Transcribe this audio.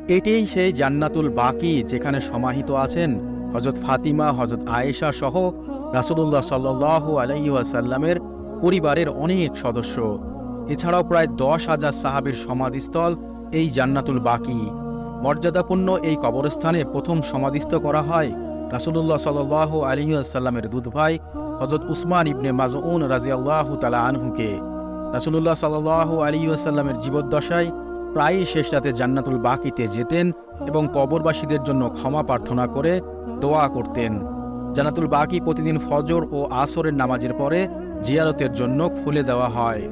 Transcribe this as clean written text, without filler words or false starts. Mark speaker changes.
Speaker 1: এটিই সেই জান্নাতুল বাকি যেখানে সমাহিত আছেন হযরত ফাতিমা, হযরত আয়েশা সহ রাসূলুল্লাহ সাল্লাল্লাহু আলাইহি ওয়াসাল্লামের পরিবারের অনেক সদস্য। এছাড়াও প্রায় 10,000 সাহাবীর সমাধিস্থল এই জান্নাতুল বাকি। মর্যাদাপূর্ণ এই কবরস্থানে প্রথম সমাধিস্থ করা হয় রাসূলুল্লাহ সাল্লাল্লাহু আলাইহি ওয়াসাল্লামের দুধ ভাই হযরত উসমান ইবনে মাজউন রাদিয়াল্লাহু তাআলা আনহুকে। রাসূলুল্লাহ সাল্লাল্লাহু আলাইহি ওয়াসাল্লামের জীবদ্দশায় প্রায়ই শেষ রাতে জান্নাতুল বাকিতে যেতেন এবং কবরবাসীদের জন্য ক্ষমা প্রার্থনা করে দোয়া করতেন। জান্নাতুল বাকি প্রতিদিন ফজর ও আসরের নামাজের পরে জিয়ারতের জন্য খুলে দেওয়া হয়।